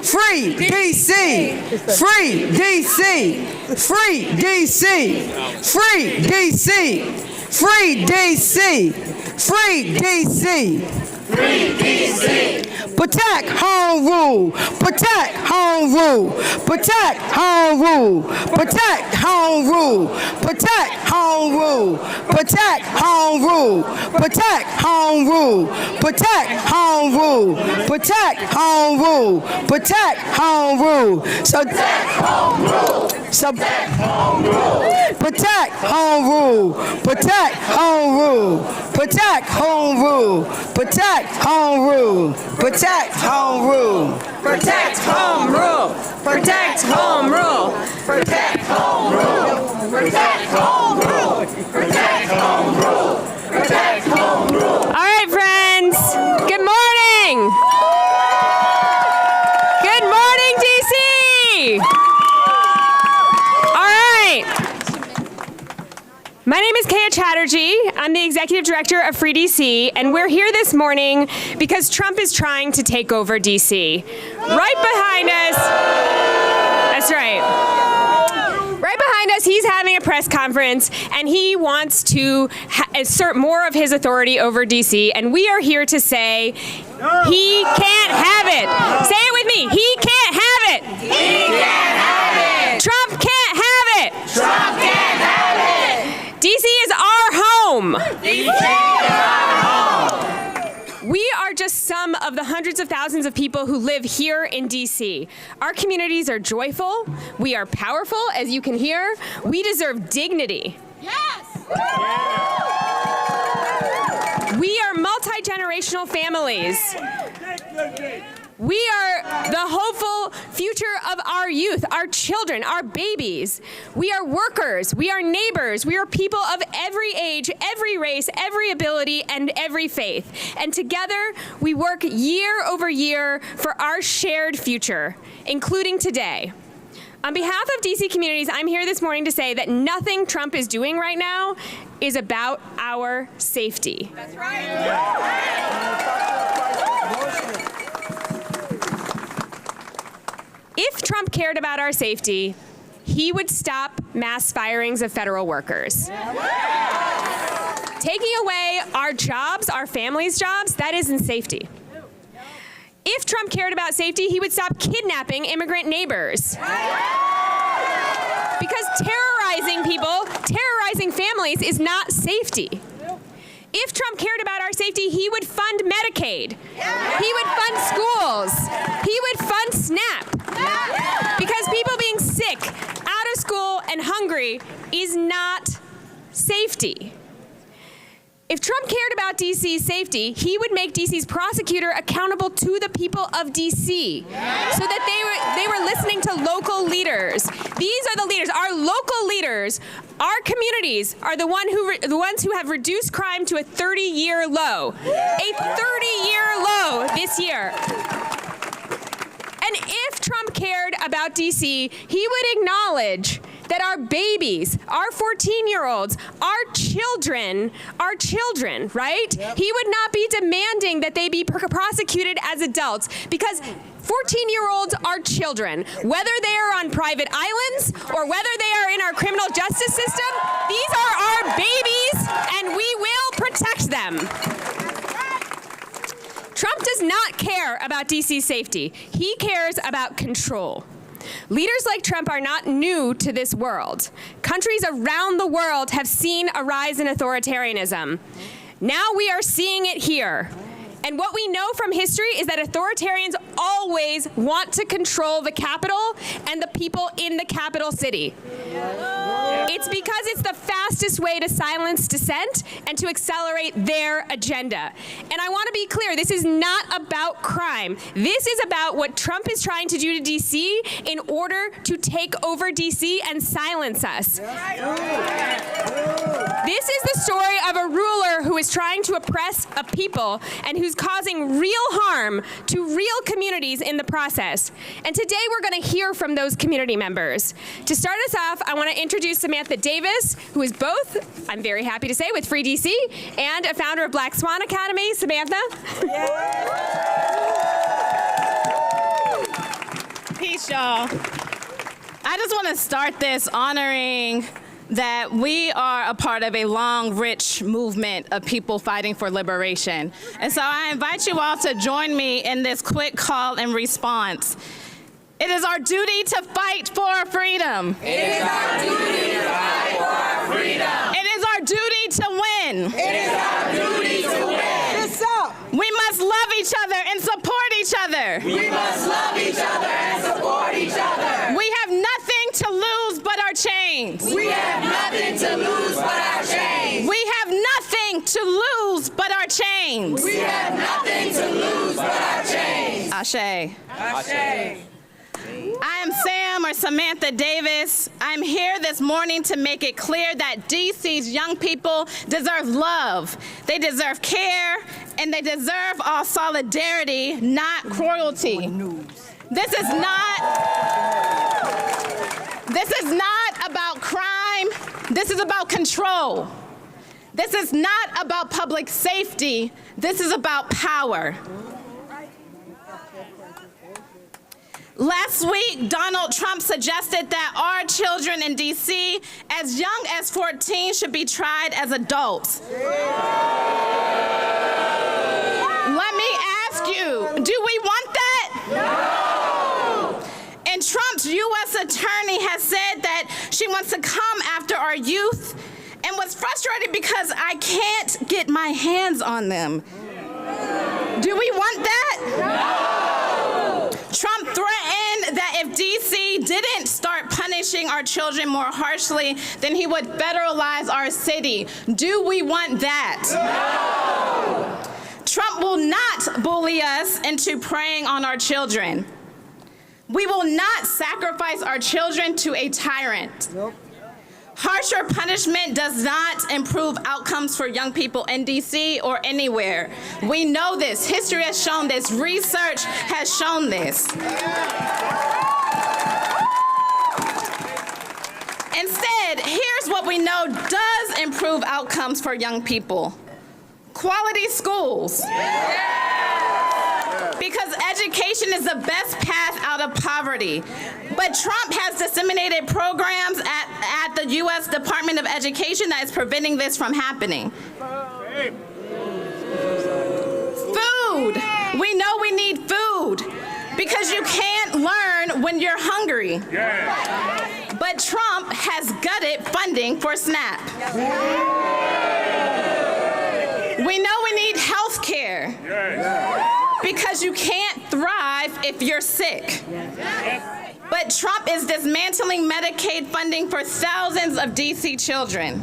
Free DC! Free DC! Free DC! Free DC! Free DC! Free DC! Free DC! Protect home rule! Protect home rule! Protect home rule! Protect home rule! Protect home rule! Protect home rule! Protect home rule! Protect home rule! Protect home rule! Protect home rule! So Protect home rule! Protect home rule! Protect home rule! Protect home rule! Protect home rule! Protect home rule! Protect home rule! Protect home rule! Protect home rule! Protect home rule! Protect home rule! Protect home rule! Protect home rule! All right, friends. Good morning. Good morning, DC. All right. My name is Kaya Chatterjee. I'm the executive director of Free DC, and we're here this morning because Trump is trying to take over DC. Right behind us, that's right. Right behind us, he's having a press conference, and he wants to assert more of his authority over DC, and we are here to say he can't have it. Say it with me. He can't have it. He can't have it! Trump can't have it. Trump can't have it! DC is our home. DC is our home! We are just some of the hundreds of thousands of people who live here in DC. Our communities are joyful. We are powerful, as you can hear. We deserve dignity. Yes! We are multi-generational families. We are the hopeful future of our youth, our children, our babies. We are workers. We are neighbors. We are people of every age, every race, every ability, and every faith. And together, we work year over year for our shared future, including today. On behalf of DC communities, I'm here this morning to say that nothing Trump is doing right now is about our safety. That's right. If Trump cared about our safety, he would stop mass firings of federal workers. Taking away our jobs, our families' jobs, that isn't safety. If Trump cared about safety, he would stop kidnapping immigrant neighbors. Because terrorizing people, terrorizing families is not safety. If Trump cared about our safety, he would fund Medicaid. He would fund schools. He would fund SNAP. Because people being sick, out of school, and hungry is not safety. If Trump cared about DC's safety, he would make DC's prosecutor accountable to the people of DC, so that they were listening to local leaders. These are the leaders, our local leaders. Our communities are the ones who have reduced crime to a 30-year low. A 30-year low this year. And if Trump cared about DC, he would acknowledge that our babies, our 14-year-olds, our children, right? He would not be demanding that they be prosecuted as adults, because 14-year-olds are children. Whether they are on private islands or whether they are in our criminal justice system, these are our babies, and we will protect them. Trump does not care about DC's safety. He cares about control. Leaders like Trump are not new to this world. Countries around the world have seen a rise in authoritarianism. Now we are seeing it here. And what we know from history is that authoritarians always want to control the capital and the people in the capital city. It's because it's the fastest way to silence dissent and to accelerate their agenda. And I want to be clear, this is not about crime. This is about what Trump is trying to do to DC in order to take over DC and silence us. This is the story of a ruler who is trying to oppress a people and who's causing real harm to real communities in the process. And today we're going to hear from those community members. To start us off, I want to introduce Samantha Davis, who is both, I'm very happy to say, with Free DC and a founder of Black Swan Academy. Samantha? Peace, y'all. I just want to start this honoring that we are a part of a long, rich movement of people fighting for liberation. And so I invite you all to join me in this quick call and response. It is our duty to fight for our freedom. It is our duty to fight for our freedom. It is our duty to win. It is our duty to win. It's up. We must love each other and support each other. We must love each other and support each other. We have nothing to lose but our chains. We have nothing to lose but our chains. We have nothing to lose but our chains. We have nothing to lose but our chains. Ashe. Ashe. I am Sam or Samantha Davis. I'm here this morning to make it clear that DC's young people deserve love. They deserve care, and they deserve our solidarity, not cruelty. This is not about crime. This is about control. This is not about public safety. This is about power. Last week, Donald Trump suggested that our children in D.C. as young as 14 should be tried as adults. Let me ask you, do we want that? No! And Trump's U.S. attorney has said that she wants to come after our youth and was frustrated because I can't get my hands on them. Do we want that? No! Trump threatened that if D.C. didn't start punishing our children more harshly, then he would federalize our city. Do we want that? No! Trump will not bully us into preying on our children. We will not sacrifice our children to a tyrant. Nope. Harsher punishment does not improve outcomes for young people in D.C. or anywhere. We know this. History has shown this. Research has shown this. Instead, here's what we know does improve outcomes for young people. Quality schools. Because education is the best path out of poverty. But Trump has disseminated programs at the U.S. Department of Education that is preventing this from happening. Food. We know we need food because you can't learn when you're hungry. But Trump has gutted funding for SNAP. We know we need health care because you can't thrive if you're sick. But Trump is dismantling Medicaid funding for thousands of D.C. children.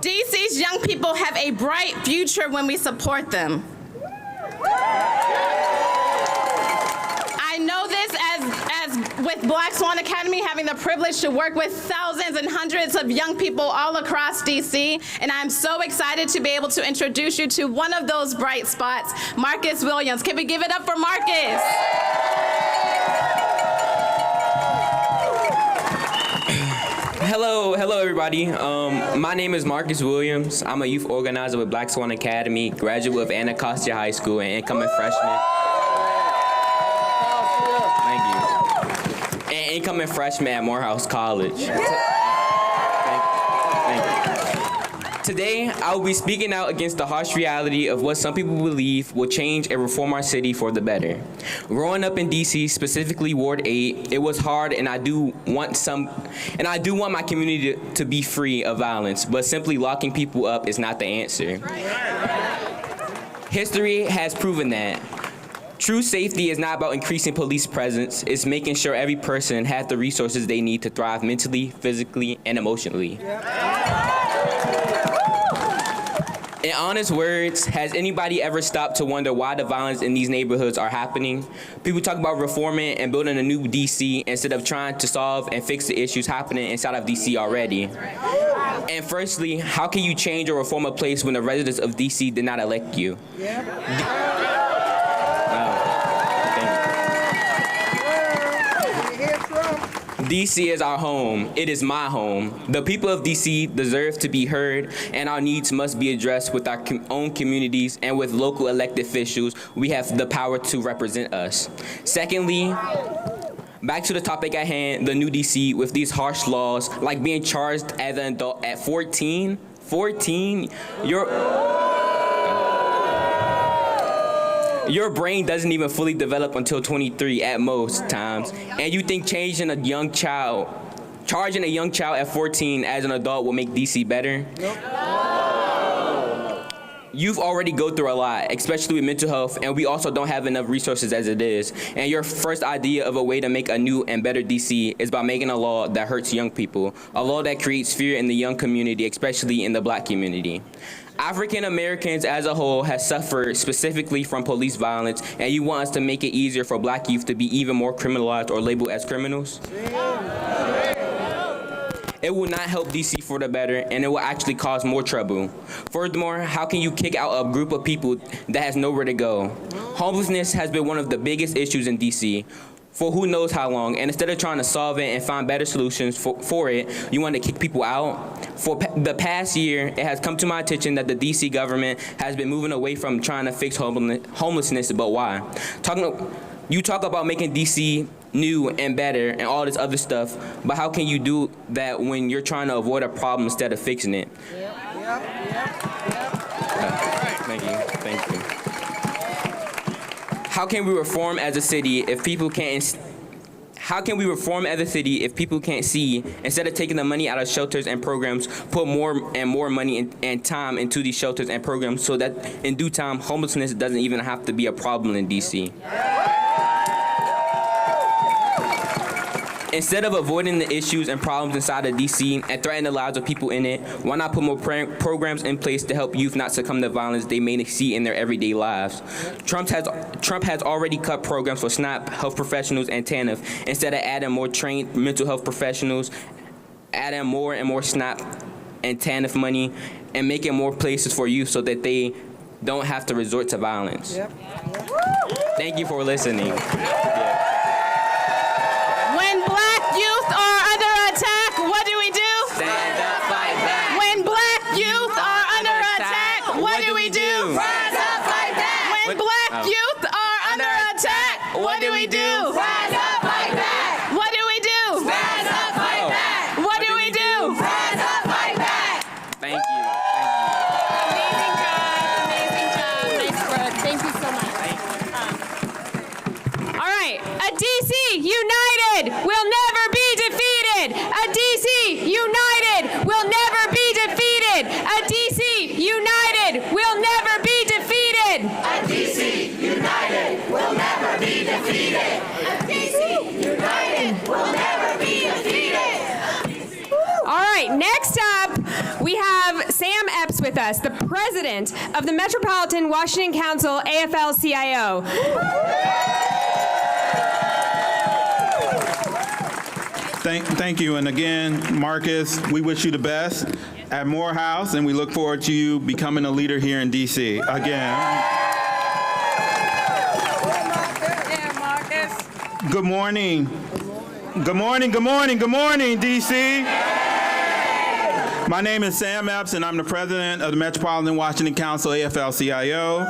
D.C.'s young people have a bright future when we support them. I know this as with Black Swan Academy, having the privilege to work with thousands and hundreds of young people all across D.C., and I'm so excited to be able to introduce you to one of those bright spots, Marcus Williams. Can we give it up for Marcus? Hello everybody. My name is Marcus Williams. I'm a youth organizer with Black Swan Academy, graduate of Anacostia High School, and incoming freshman. Thank you. And incoming freshman at Morehouse College. Thank you. Today, I will be speaking out against the harsh reality of what some people believe will change and reform our city for the better. Growing up in D.C., specifically Ward 8, it was hard, and I do want my community to be free of violence, but simply locking people up is not the answer. History has proven that. True safety is not about increasing police presence, it's making sure every person has the resources they need to thrive mentally, physically, and emotionally. In honest words, has anybody ever stopped to wonder why the violence in these neighborhoods are happening? People talk about reforming and building a new D.C. instead of trying to solve and fix the issues happening inside of D.C. already. And firstly, how can you change or reform a place when the residents of D.C. did not elect you? DC is our home. It is my home. The people of DC deserve to be heard, and our needs must be addressed with our own communities and with local elected officials. We have the power to represent us. Secondly, back to the topic at hand, the new DC with these harsh laws, like being charged as an adult at 14. 14, your brain doesn't even fully develop until 23 at most times, and you think charging a young child at 14 as an adult will make DC better? You've already go through a lot, especially with mental health, and we also don't have enough resources as it is. And your first idea of a way to make a new and better DC is by making a law that hurts young people, a law that creates fear in the young community, especially in the Black community. African Americans as a whole has suffered specifically from police violence, and you want us to make it easier for Black youth to be even more criminalized or labeled as criminals? It will not help DC for the better, and it will actually cause more trouble. Furthermore, how can you kick out a group of people that has nowhere to go? Homelessness has been one of the biggest issues in DC for who knows how long, and instead of trying to solve it and find better solutions for it, you want to kick people out? For the past year, it has come to my attention that the DC government has been moving away from trying to fix homelessness, but why? You talk about making DC new and better and all this other stuff, but how can you do that when you're trying to avoid a problem instead of fixing it? Thank you. How can we reform as a city if people can't see, instead of taking the money out of shelters and programs, put more and more money and time into these shelters and programs so that in due time, homelessness doesn't even have to be a problem in DC? Instead of avoiding the issues and problems inside of DC and threatening the lives of people in it, why not put more programs in place to help youth not succumb to violence they may see in their everyday lives? Trump has already cut programs for SNAP, health professionals, and TANF, instead of adding more trained mental health professionals, adding more and more SNAP and TANF money, and making more places for youth so that they don't have to resort to violence. Thank you for listening. When Black youth are under attack, what do we do? Stand up, fight back. When Black youth are under attack, what do we do? Rise up, fight back. When Black youth are under attack, what do we do? Rise up, fight back. What do we do? Rise up, fight back. What do we do? Rise up, fight back. Thank you. Amazing job. Nice work. Thank you so much. All right, a DC united will never be defeated. A DC united will never be defeated. A DC united will never be defeated. A DC united will never be defeated. A DC united will never be defeated. All right, next up, we have Sam Epps with us, the president of the Metropolitan Washington Council AFL-CIO. Thank you, and again, Marcus, we wish you the best at Morehouse, and we look forward to you becoming a leader here in DC. Again. Good morning. Good morning, DC. My name is Sam Epps, and I'm the president of the Metropolitan Washington Council AFL-CIO.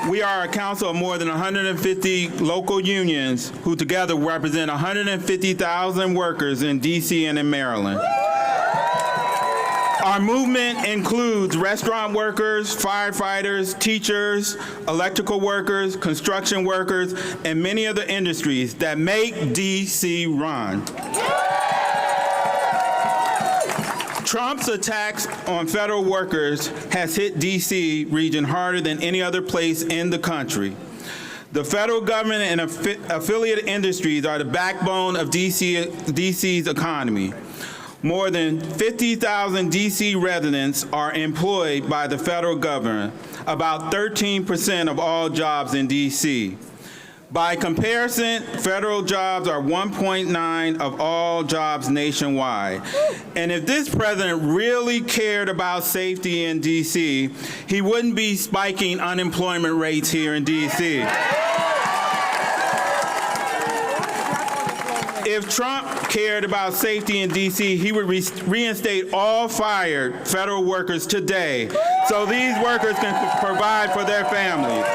We are a council of more than 150 local unions who together represent 150,000 workers in D.C. and in Maryland. Our movement includes restaurant workers, firefighters, teachers, electrical workers, construction workers, and many other industries that make D.C. run. Trump's attacks on federal workers has hit D.C. region harder than any other place in the country. The federal government and affiliate industries are the backbone of D.C.'s economy. More than 50,000 D.C. residents are employed by the federal government, about 13% of all jobs in D.C. By comparison, federal jobs are 1.9 of all jobs nationwide. And if this president really cared about safety in D.C., he wouldn't be spiking unemployment rates here in D.C. If Trump cared about safety in D.C., he would reinstate all fired federal workers today so these workers can provide for their families.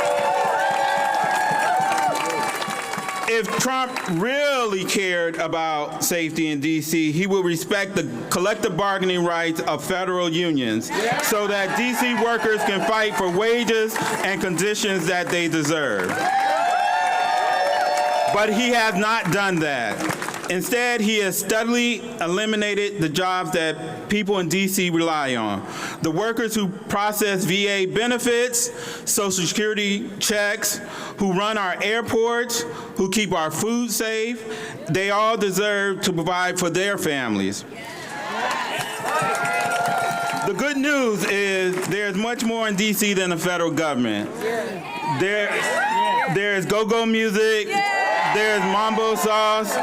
If Trump really cared about safety in D.C., he would respect the collective bargaining rights of federal unions so that D.C. workers can fight for wages and conditions that they deserve. But he has not done that. Instead, he has steadily eliminated the jobs that people in D.C. rely on. The workers who process VA benefits, Social Security checks, who run our airports, who keep our food safe, they all deserve to provide for their families. The good news is there's much more in D.C. than the federal government. There's go-go music, there's mambo sauce,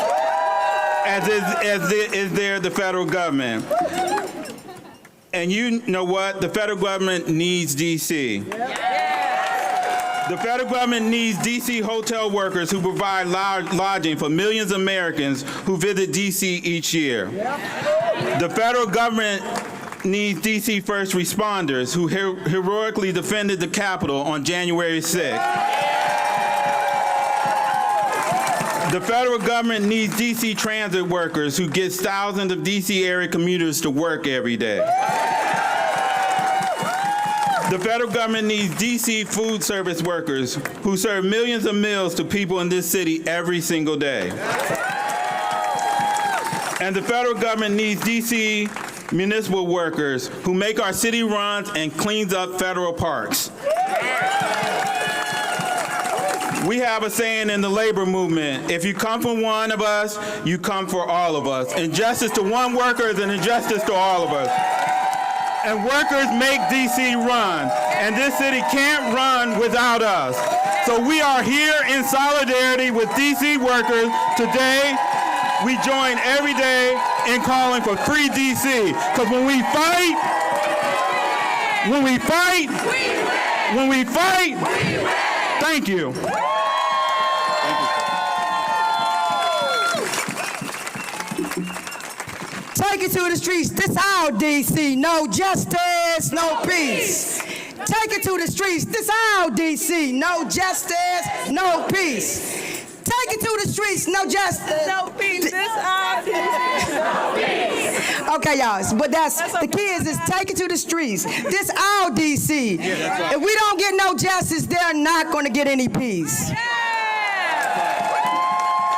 as is there the federal government. And you know what? The federal government needs D.C. The federal government needs D.C. hotel workers who provide lodging for millions of Americans who visit D.C. each year. The federal government needs D.C. first responders who heroically defended the Capitol on January 6th. The federal government needs D.C. transit workers who get thousands of D.C. area commuters to work every day. The federal government needs D.C. food service workers who serve millions of meals to people in this city every single day. And the federal government needs D.C. municipal workers who make our city runs and cleans up federal parks. We have a saying in the labor movement, if you come for one of us, you come for all of us. Injustice to one worker is an injustice to all of us. And workers make D.C. run, and this city can't run without us. So we are here in solidarity with D.C. workers today. We join every day in calling for free D.C. Because when we fight, thank you. Take it to the streets. This our D.C. No justice, no peace. Take it to the streets. This our D.C. No justice, no peace. Take it to the streets. No justice, no peace. This our D.C. No peace. Okay, y'all. But that's the kids is take it to the streets. This our D.C. If we don't get no justice, they're not going to get any peace.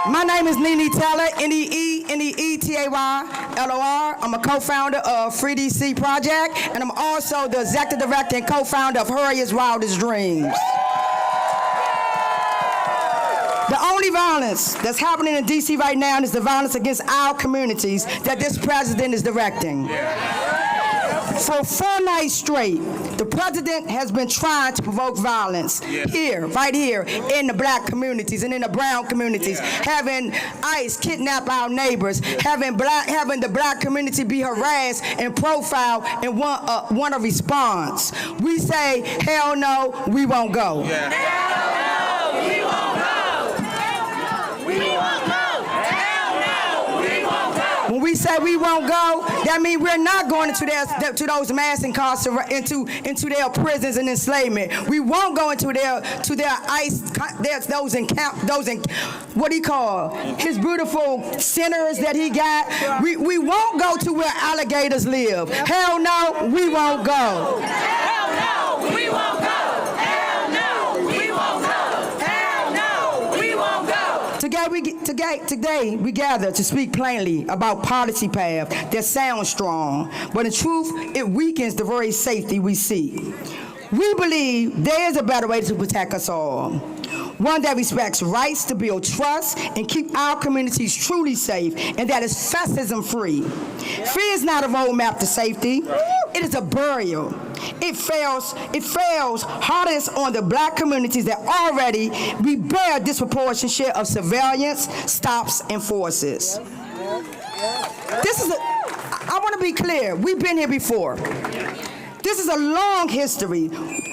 My name is Nene Taylor, Neeetaylor. I'm a co-founder of Free DC Project, and I'm also the executive director and co-founder of Harriet's Wildest Dreams. The only violence that's happening in DC right now is the violence against our communities that this president is directing. For 4 nights straight, the president has been trying to provoke violence here, right here, in the black communities and in the brown communities, having ICE kidnap our neighbors, having the black community be harassed and profiled and want a response. We say, hell no, we won't go. Hell no, we won't go. We won't go. Hell no, we won't go. When we say we won't go, that means we're not going to those mass incarcerations, into their prisons and enslavement. We won't go into their ICE, those what do you call his beautiful centers that he got. We won't go to where alligators live. Hell no, we won't go. Hell no, we won't go. Hell no, we won't go. Hell no, we won't go. Today we gather to speak plainly about policy path that sounds strong, but in truth, it weakens the very safety we seek. We believe there is a better way to protect us all. One that respects rights to build trust and keep our communities truly safe, and that is fascism-free. Fear is not a roadmap to safety. It is a burial. It fails hardest on the black communities that already we bear a disproportionate share of surveillance, stops, and forces. I want to be clear. We've been here before. This is a long history.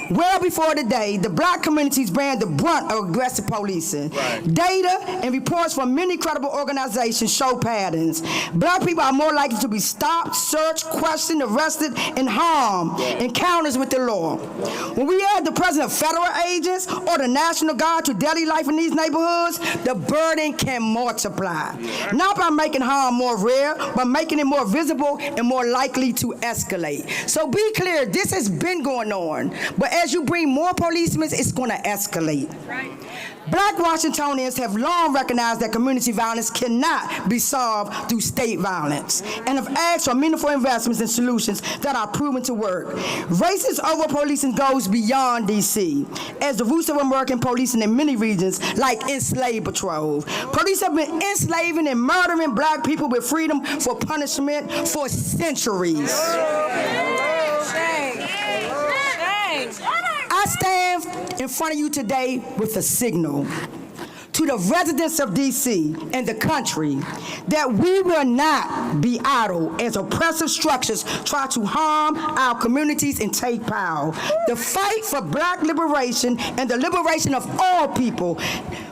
Well before today, the black communities bear the brunt of aggressive policing. Data and reports from many credible organizations show patterns. Black people are more likely to be stopped, searched, questioned, arrested, and harmed encounters with the law. When we add the presence of federal agents or the National Guard to daily life in these neighborhoods, the burden can multiply. Not by making harm more rare, but making it more visible and more likely to escalate. So be clear, this has been going on, but as you bring more policemen, it's going to escalate. Black Washingtonians have long recognized that community violence cannot be solved through state violence and have asked for meaningful investments and solutions that are proven to work. Racist over-policing goes beyond D.C. as the roots of American policing in many regions, like enslaved patrols. Police have been enslaving and murdering black people with freedom for punishment for centuries. I stand in front of you today with a signal to the residents of D.C. and the country that we will not be idle as oppressive structures try to harm our communities and take power. The fight for black liberation and the liberation of all people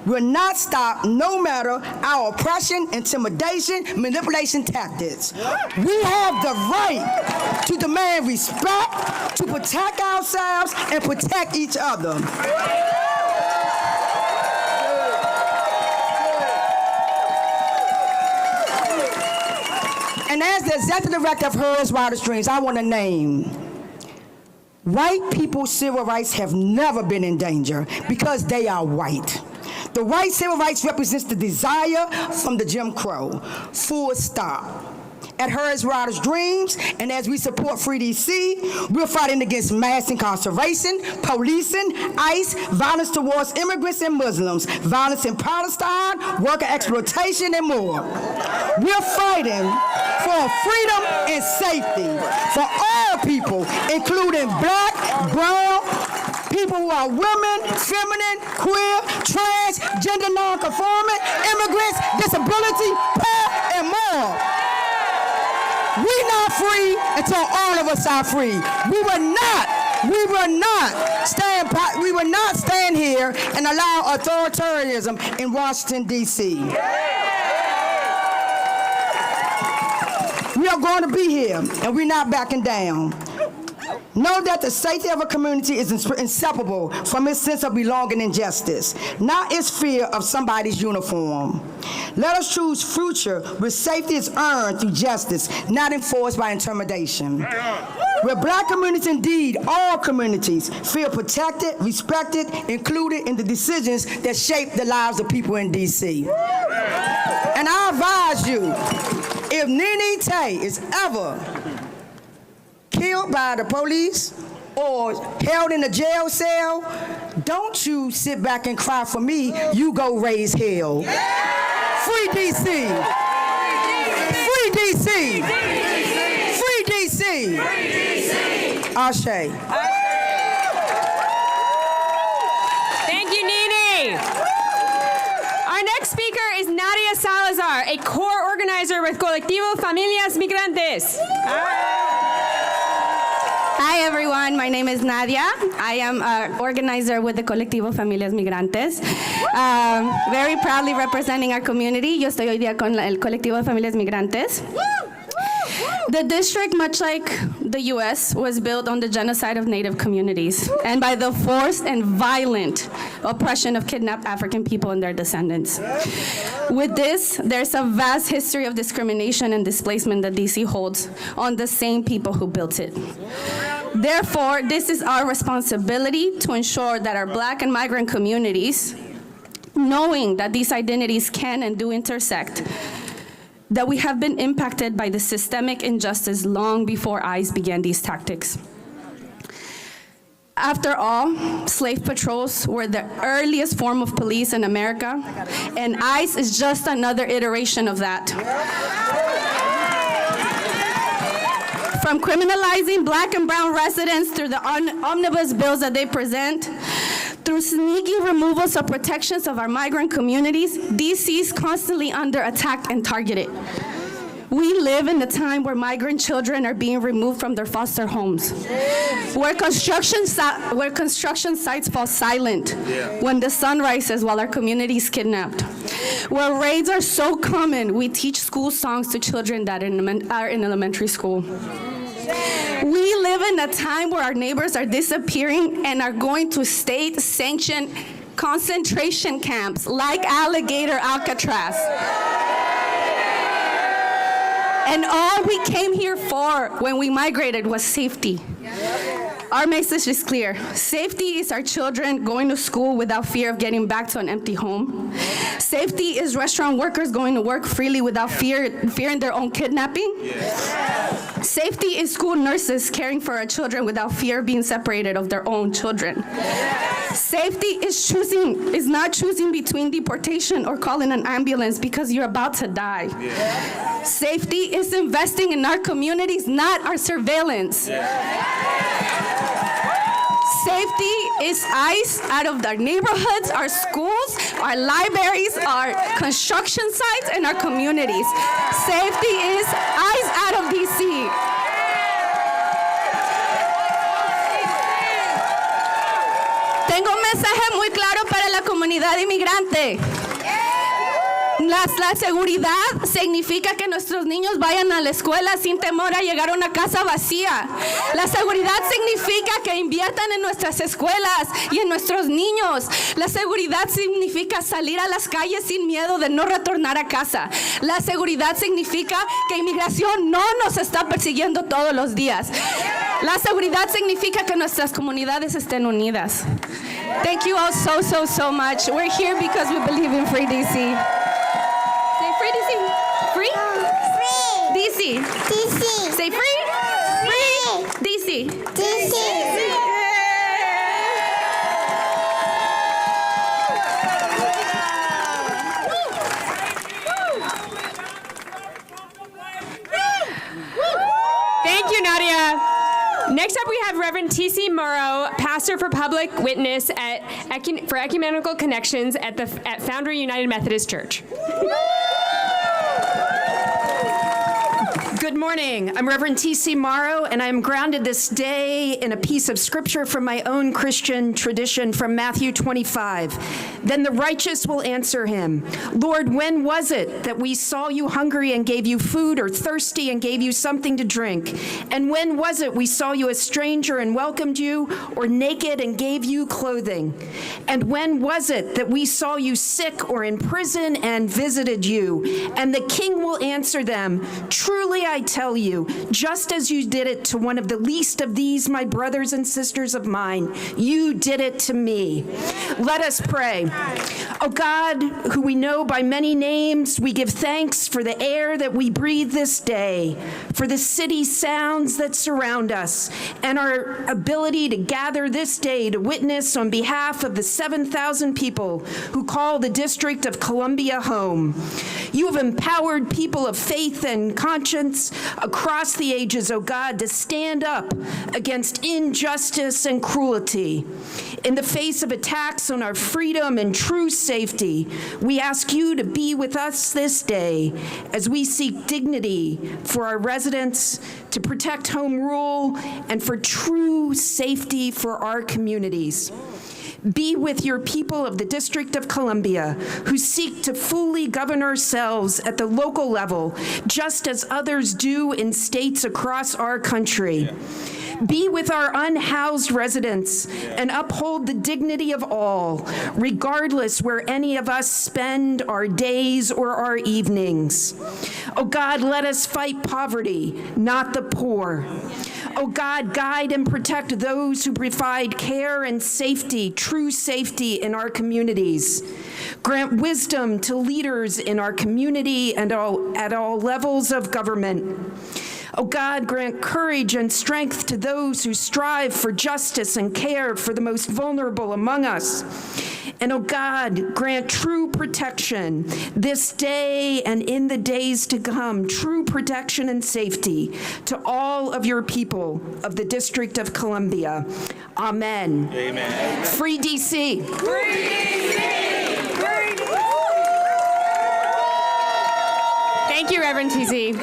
will not stop no matter our oppression, intimidation, manipulation tactics. We have the right to demand respect, to protect ourselves, and protect each other. And as the executive director of Hers Wildest Dreams, I want to name white people's civil rights have never been in danger because they are white. The white civil rights represents the desire from the Jim Crow. Full stop. At Hers Wildest Dreams, and as we support Free DC, we're fighting against mass incarceration, policing, ICE, violence towards immigrants and Muslims, violence in Palestine, worker exploitation, and more. We're fighting for freedom and safety for all people, including black, brown, people who are women, feminine, queer, trans, gender non-conforming, immigrants, disability, poor, and more. We're not free until all of us are free. We will not stand here and allow authoritarianism in Washington, D.C. We are going to be here, and we're not backing down. Know that the safety of a community is inseparable from its sense of belonging and justice, not its fear of somebody's uniform. Let us choose future where safety is earned through justice, not enforced by intimidation. Where black communities, indeed all communities, feel protected, respected, included in the decisions that shape the lives of people in D.C. And I advise you, if Nene Tay is ever killed by the police or held in a jail cell, don't you sit back and cry for me, you go raise hell. Free DC! Free DC! Free DC! Ashe. Thank you, Nene. Our next speaker is Nadia Salazar, a core organizer with Colectivo Familias Migrantes. Hi everyone, my name is Nadia. I am an organizer with the Colectivo Familias Migrantes. Very proudly representing our community. Yo estoy hoy día con el Colectivo de Familias Migrantes. The district, much like the U.S., was built on the genocide of Native communities and by the forced and violent oppression of kidnapped African people and their descendants. With this, there's a vast history of discrimination and displacement that D.C. holds on the same people who built it. Therefore, this is our responsibility to ensure that our Black and migrant communities, knowing that these identities can and do intersect, that we have been impacted by the systemic injustice long before ICE began these tactics. After all, slave patrols were the earliest form of police in America, and ICE is just another iteration of that. From criminalizing Black and brown residents through the omnibus bills that they present, through sneaky removals of protections of our migrant communities, DC is constantly under attack and targeted. We live in a time where migrant children are being removed from their foster homes, where construction sites fall silent when the sun rises while our community is kidnapped, where raids are so common we teach school songs to children that are in elementary school. We live in a time where our neighbors are disappearing and are going to state-sanctioned concentration camps like Alligator Alcatraz. And all we came here for when we migrated was safety. Our message is clear. Safety is our children going to school without fear of getting back to an empty home. Safety is restaurant workers going to work freely without fearing their own kidnapping. Safety is school nurses caring for our children without fear of being separated of their own children. Safety is not choosing between deportation or calling an ambulance because you're about to die. Safety is investing in our communities, not our surveillance. Safety is ICE out of our neighborhoods, our schools, our libraries, our construction sites, and our communities. Safety is ICE out of DC. Tengo un mensaje muy claro para la comunidad inmigrante. La seguridad significa que nuestros niños vayan a la escuela sin temor a llegar a una casa vacía. La seguridad significa que inviertan en nuestras escuelas y en nuestros niños. La seguridad significa salir a las calles sin miedo de no retornar a casa. La seguridad significa que inmigración no nos está persiguiendo todos los días. La seguridad significa que nuestras comunidades estén unidas. Thank you all so much. We're here because we believe in free DC. Free DC. Free? Free. DC. DC. Say free? Free. DC. DC. Thank you, Nadia. Next up, we have Reverend T.C. Morrow, pastor for public witness for Ecumenical Connections at Foundry United Methodist Church. Good morning. I'm Reverend T.C. Morrow, and I'm grounded this day in a piece of scripture from my own Christian tradition from Matthew 25. Then the righteous will answer him, Lord, when was it that we saw you hungry and gave you food, or thirsty and gave you something to drink? And when was it we saw you a stranger and welcomed you, or naked and gave you clothing? And when was it that we saw you sick or in prison and visited you? And the king will answer them, truly I tell you, just as you did it to one of the least of these, my brothers and sisters of mine, you did it to me. Let us pray. Oh God, who we know by many names, we give thanks for the air that we breathe this day, for the city sounds that surround us, and our ability to gather this day to witness on behalf of the 7,000 people who call the District of Columbia home. You have empowered people of faith and conscience across the ages, oh God, to stand up against injustice and cruelty. In the face of attacks on our freedom and true safety, we ask you to be with us this day as we seek dignity for our residents, to protect home rule, and for true safety for our communities. Be with your people of the District of Columbia who seek to fully govern ourselves at the local level, just as others do in states across our country. Be with our unhoused residents and uphold the dignity of all, regardless where any of us spend our days or our evenings. Oh God, let us fight poverty, not the poor. Oh God, guide and protect those who provide care and safety, true safety in our communities. Grant wisdom to leaders in our community and at all levels of government. Oh God, grant courage and strength to those who strive for justice and care for the most vulnerable among us. And oh God, grant true protection this day and in the days to come, true protection and safety to all of your people of the District of Columbia. Amen. Amen. Free DC. Free DC! Thank you, Reverend TC.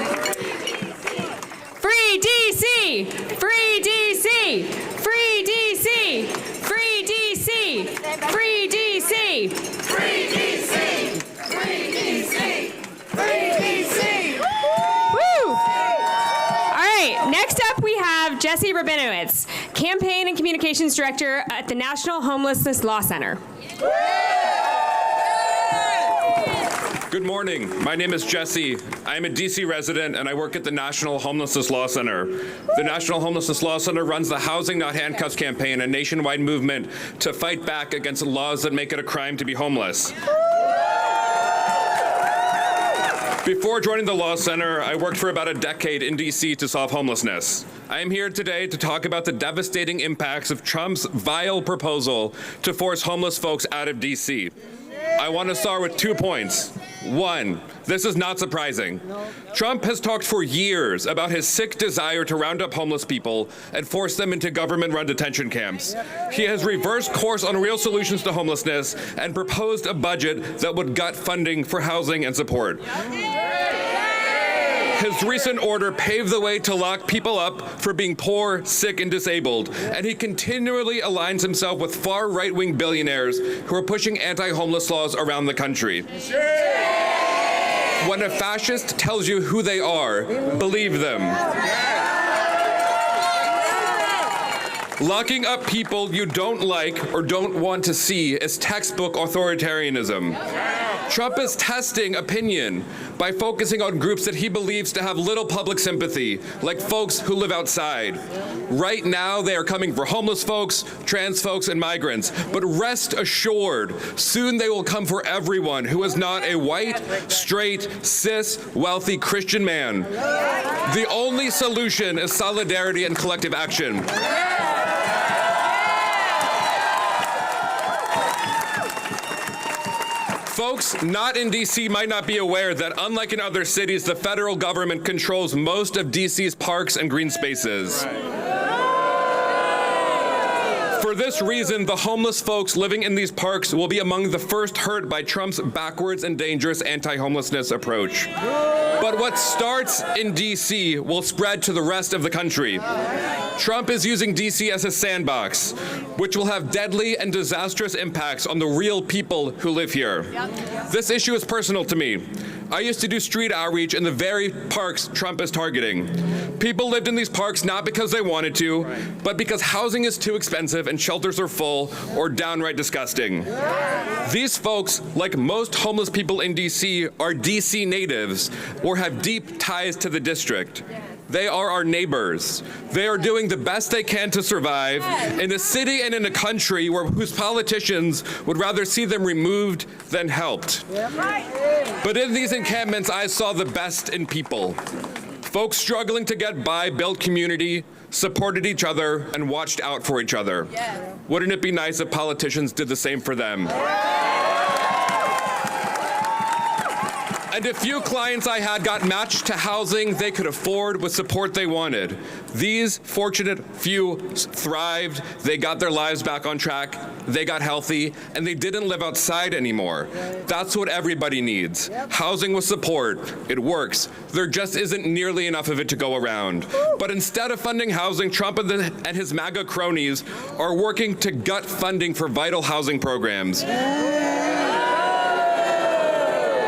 Free DC! Free DC! Free DC! Free DC! Free DC! Free DC! Free DC! Free DC! Woo! All right, next up we have Jesse Rabinowitz, Campaign and Communications Director at the National Homelessness Law Center. Good morning. My name is Jesse. I am a DC resident and I work at the National Homelessness Law Center. The National Homelessness Law Center runs the Housing Not Handcuffs campaign, a nationwide movement to fight back against laws that make it a crime to be homeless. Before joining the Law Center, I worked for about a decade in DC to solve homelessness. I am here today to talk about the devastating impacts of Trump's vile proposal to force homeless folks out of DC. I want to start with 2 points. One, this is not surprising. Trump has talked for years about his sick desire to round up homeless people and force them into government-run detention camps. He has reversed course on real solutions to homelessness and proposed a budget that would gut funding for housing and support. His recent order paved the way to lock people up for being poor, sick, and disabled, and he continually aligns himself with far right-wing billionaires who are pushing anti-homeless laws around the country. When a fascist tells you who they are, believe them. Locking up people you don't like or don't want to see is textbook authoritarianism. Trump is testing opinion by focusing on groups that he believes to have little public sympathy, like folks who live outside. Right now, they are coming for homeless folks, trans folks, and migrants. But rest assured, soon they will come for everyone who is not a white, straight, cis, wealthy Christian man. The only solution is solidarity and collective action. Folks not in DC might not be aware that unlike in other cities, the federal government controls most of DC's parks and green spaces. For this reason, the homeless folks living in these parks will be among the first hurt by Trump's backwards and dangerous anti-homelessness approach. But what starts in DC will spread to the rest of the country. Trump is using DC as a sandbox, which will have deadly and disastrous impacts on the real people who live here. This issue is personal to me. I used to do street outreach in the very parks Trump is targeting. People lived in these parks not because they wanted to, but because housing is too expensive and shelters are full or downright disgusting. These folks, like most homeless people in DC, are DC natives or have deep ties to the district. They are our neighbors. They are doing the best they can to survive in a city and in a country whose politicians would rather see them removed than helped. But in these encampments, I saw the best in people. Folks struggling to get by built community, supported each other, and watched out for each other. Wouldn't it be nice if politicians did the same for them? And a few clients I had got matched to housing they could afford with support they wanted. These fortunate few thrived, they got their lives back on track, they got healthy, and they didn't live outside anymore. That's what everybody needs. Housing with support. It works. There just isn't nearly enough of it to go around. But instead of funding housing, Trump and his MAGA cronies are working to gut funding for vital housing programs.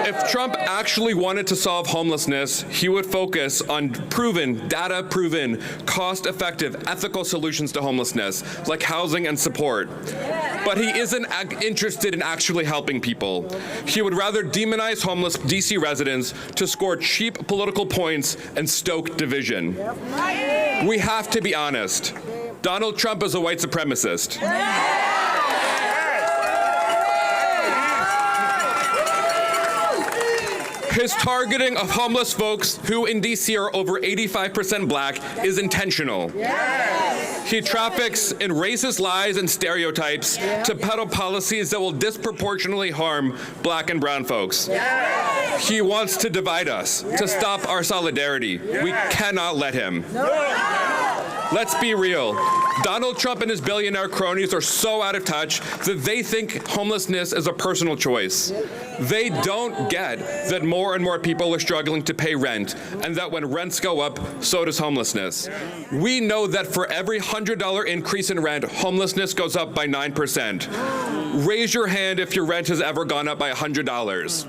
If Trump actually wanted to solve homelessness, he would focus on proven, data-proven, cost-effective, ethical solutions to homelessness, like housing and support. But he isn't interested in actually helping people. He would rather demonize homeless DC residents to score cheap political points and stoke division. We have to be honest. Donald Trump is a white supremacist. His targeting of homeless folks who in DC are over 85% black is intentional. He traffics in racist lies and stereotypes to peddle policies that will disproportionately harm black and brown folks. He wants to divide us, to stop our solidarity. We cannot let him. Let's be real. Donald Trump and his billionaire cronies are so out of touch that they think homelessness is a personal choice. They don't get that more and more people are struggling to pay rent, and that when rents go up, so does homelessness. We know that for every $100 increase in rent, homelessness goes up by 9%. Raise your hand if your rent has ever gone up by $100.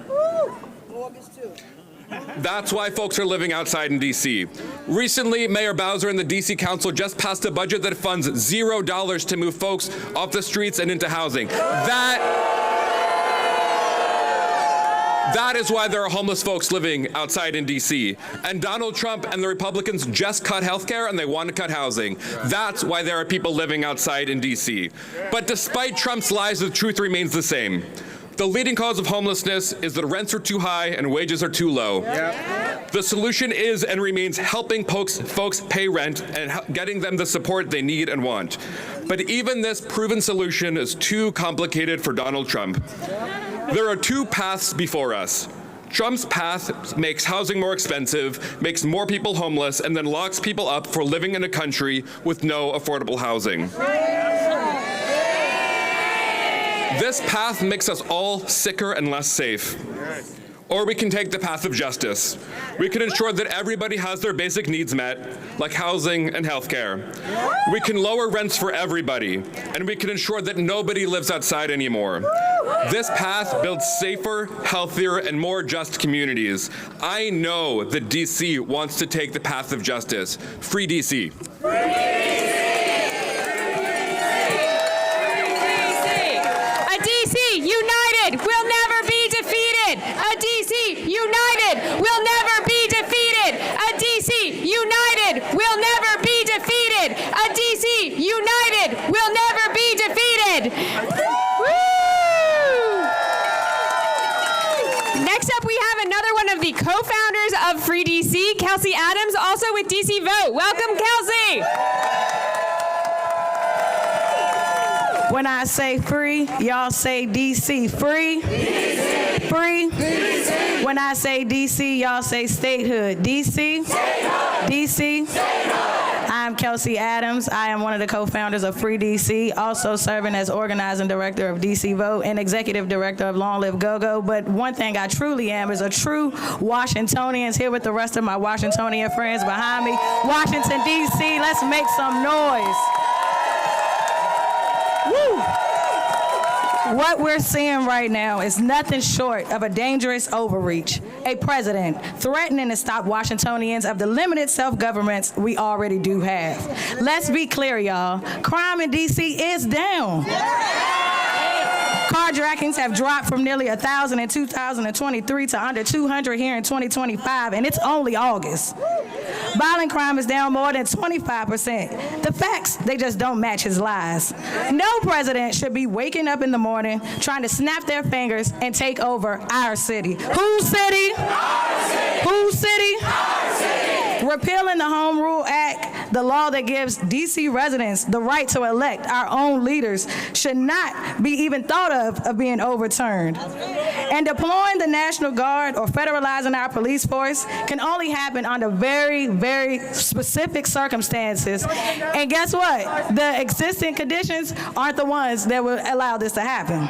That's why folks are living outside in D.C. Recently, Mayor Bowser and the D.C. Council just passed a budget that funds $0 to move folks off the streets and into housing. That is why there are homeless folks living outside in D.C. And Donald Trump and the Republicans just cut health care and they want to cut housing. That's why there are people living outside in D.C. But despite Trump's lies, the truth remains the same. The leading cause of homelessness is that rents are too high and wages are too low. Yep. The solution is and remains helping folks pay rent and getting them the support they need and want. But even this proven solution is too complicated for Donald Trump. There are two paths before us. Trump's path makes housing more expensive, makes more people homeless, and then locks people up for living in a country with no affordable housing. This path makes us all sicker and less safe. Or we can take the path of justice. We can ensure that everybody has their basic needs met, like housing and health care. We can lower rents for everybody, and we can ensure that nobody lives outside anymore. This path builds safer, healthier, and more just communities. I know that DC wants to take the path of justice. Free DC. United will never be defeated. A DC united will never be defeated. A DC united will never be defeated. A DC united will never be defeated. Woo! Next up, we have another one of the co-founders of Free DC, Kelsey Adams, also with DC Vote. Welcome, Kelsey. When I say free, y'all say DC. Free? DC. Free? DC. When I say DC, y'all say statehood. DC? Statehood. DC? Statehood. I'm Kelsey Adams. I am one of the co-founders of Free DC, also serving as organizing director of DC Vote and executive director of Long Live Go-Go. But one thing I truly am is a true Washingtonian, here with the rest of my Washingtonian friends behind me. Washington, DC, let's make some noise. Woo! What we're seeing right now is nothing short of a dangerous overreach. A president threatening to stop Washingtonians of the limited self-governments we already do have. Let's be clear, y'all. Crime in D.C. is down. Carjackings have dropped from nearly 1,000 in 2023 to under 200 here in 2025, and it's only August. Violent crime is down more than 25%. The facts, they just don't match his lies. No president should be waking up in the morning trying to snap their fingers and take over our city. Whose city? Our city. Whose city? Our city. Repealing the Home Rule Act, the law that gives D.C. residents the right to elect our own leaders, should not be even thought of being overturned. And deploying the National Guard or federalizing our police force can only happen under very, very specific circumstances. And guess what? The existing conditions aren't the ones that will allow this to happen.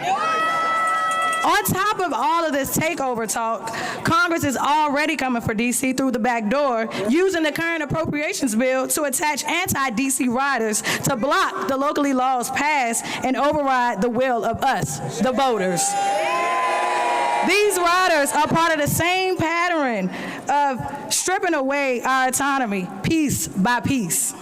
On top of all of this takeover talk, Congress is already coming for D.C. through the back door, using the current appropriations bill to attach anti-D.C. riders to block the locally laws passed and override the will of us, the voters. These riders are part of the same pattern of stripping away our autonomy, piece by piece.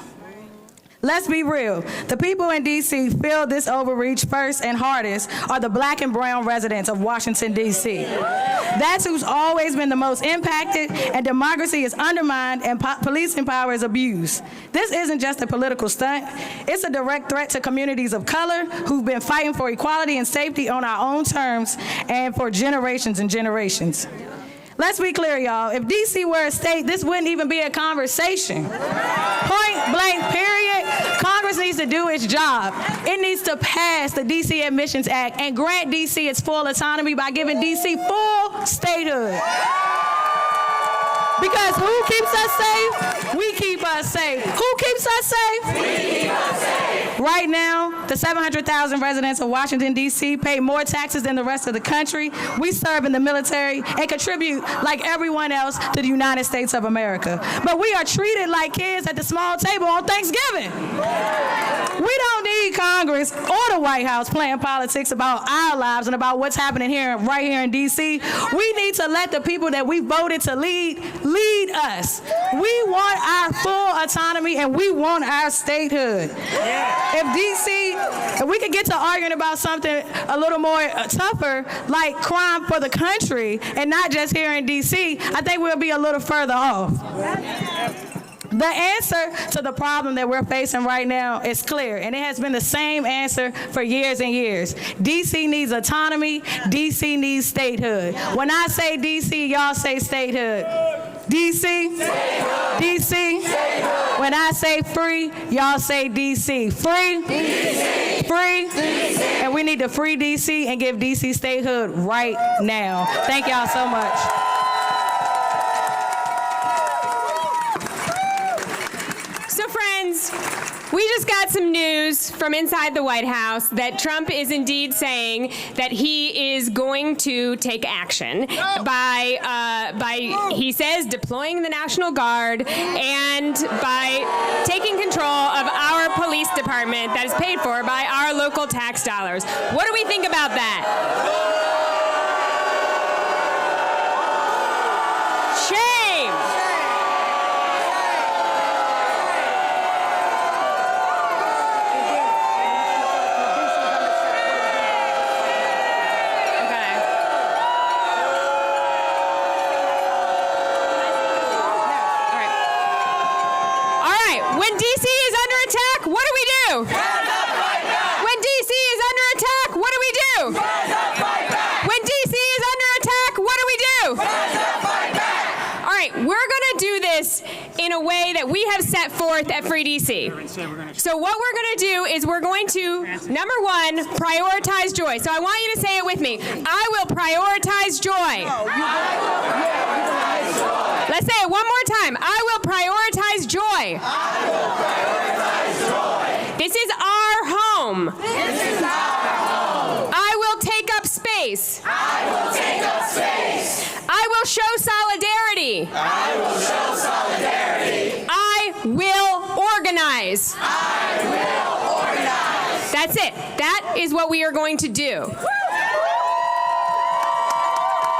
Let's be real. The people in D.C. feel this overreach first and hardest are the black and brown residents of Washington, D.C. That's who's always been the most impacted, and democracy is undermined and policing power is abused. This isn't just a political stunt. It's a direct threat to communities of color who've been fighting for equality and safety on our own terms and for generations and generations. Let's be clear, y'all. If D.C. were a state, this wouldn't even be a conversation. Point blank, period. Congress needs to do its job. It needs to pass the D.C. Admissions Act and grant D.C. its full autonomy by giving D.C. full statehood. Because who keeps us safe? We keep us safe. Who keeps us safe? We keep us safe. Right now, the 700,000 residents of Washington, D.C. pay more taxes than the rest of the country. We serve in the military and contribute like everyone else to the United States of America. But we are treated like kids at the small table on Thanksgiving. We don't need Congress or the White House playing politics about our lives and about what's happening right here in D.C. We need to let the people that we voted to lead us. We want our full autonomy and we want our statehood. If we could get to arguing about something a little more tougher, like crime for the country and not just here in D.C., I think we'll be a little further off. The answer to the problem that we're facing right now is clear, and it has been the same answer for years and years. D.C. needs autonomy. D.C. needs statehood. When I say D.C., y'all say statehood. D.C. Statehood. D.C. Statehood. When I say free, y'all say D.C. Free. D.C. Free. D.C. And we need to free D.C. and give D.C. statehood right now. Thank y'all so much. So friends, we just got some news from inside the White House that Trump is indeed saying that he is going to take action by he says, deploying the National Guard and by taking control of our police department that is paid for by our local tax dollars. What do we think about that? Shame! When D.C. is under attack, what do we do? When D.C. is under attack, what do we do? When D.C. is under attack, what do we do? All right, we're going to do this in a way that we have set forth at Free D.C. So what we're going to do is we're going to, number one, prioritize joy. So I want you to say it with me. I will prioritize joy. Let's say it one more time. I will prioritize joy. I will prioritize joy. This is our home. This is our home. I will take up space. I will take up space. I will show solidarity. I will show solidarity. I will organize. I will organize. That's it. That is what we are going to do. All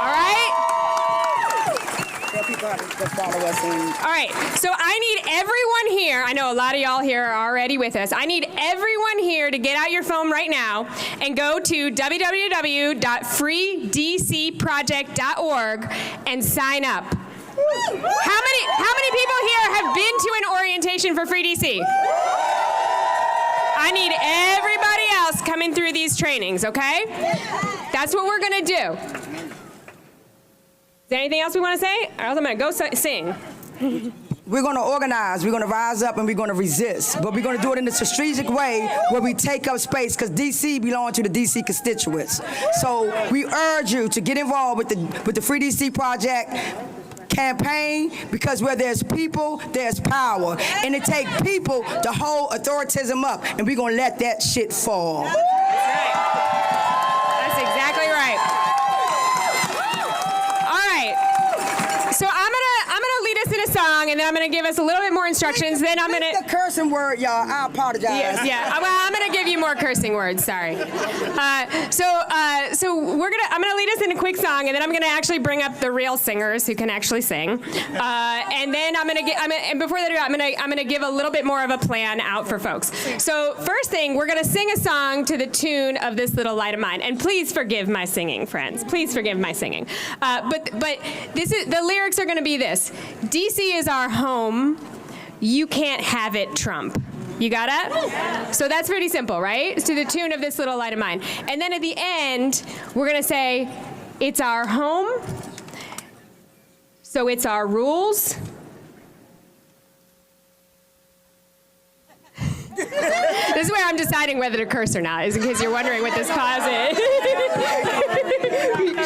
right? All right, so I need everyone here, I know a lot of y'all here are already with us, I need everyone here to get out your phone right now and go to www.freedcproject.org and sign up. How many people here have been to an orientation for Free DC? I need everybody else coming through these trainings, okay? That's what we're gonna do. Is there anything else we want to say? Or else I'm going to go sing. We're going to organize, we're going to rise up, and we're going to resist. But we're going to do it in a strategic way where we take up space, because D.C. belongs to the D.C. constituents. So we urge you to get involved with the Free D.C. Project campaign, because where there's people, there's power. And it takes people to hold authoritarianism up, and we're going to let that shit fall. That's right. That's exactly right. So I'm gonna lead us in a song, and then I'm gonna give us a little bit more instructions. Then I'm gonna the cursing word, y'all. I apologize. Yeah. Well, I'm gonna give you more cursing words. Sorry. So I'm gonna lead us in a quick song, and then I'm gonna actually bring up the real singers who can actually sing. And then and before they do, I'm gonna give a little bit more of a plan out for folks. So first thing, we're gonna sing a song to the tune of This Little Light of Mine, and please forgive my singing, friends. Please forgive my singing. But this is the lyrics are going to be this: D.C. is our home. You can't have it, Trump. You got it? So that's pretty simple, right? It's to the tune of This Little Light of Mine. And then at the end, we're going to say, it's our home, so it's our rules. This is where I'm deciding whether to curse or not, is in case you're wondering what this pause is.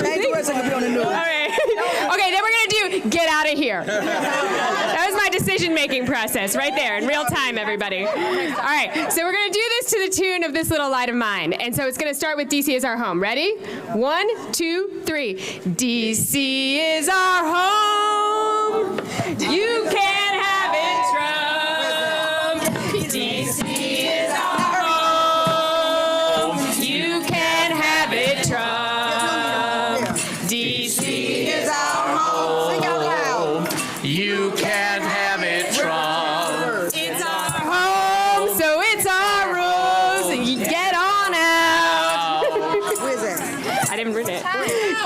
Change the words, so you'll be on the news. All right. Okay, then we're gonna do get out of here. That was my decision-making process right there in real time, everybody. All right, so we're gonna do this to the tune of This Little Light of Mine. And so it's gonna start with DC is our home. Ready? 1, 2, 3. DC is our home. You can't have it, Trump. DC is our home. You can't have it, Trump. DC is our home. Sing out loud. You can't have it, Trump. It's our home, so it's our rules. You get on out. Who is that? I didn't read it.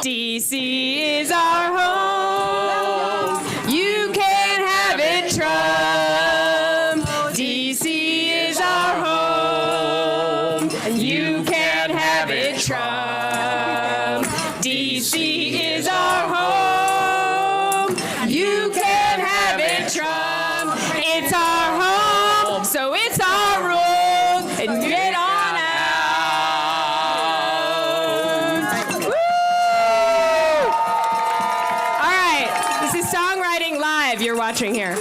DC is our home. You can't have it, Trump. DC is our home. You can't have it, Trump. DC is our home. You can't have it, Trump. It's our home, so it's our rules. And get on out. Woo! All right, this is Songwriting Live you're watching here.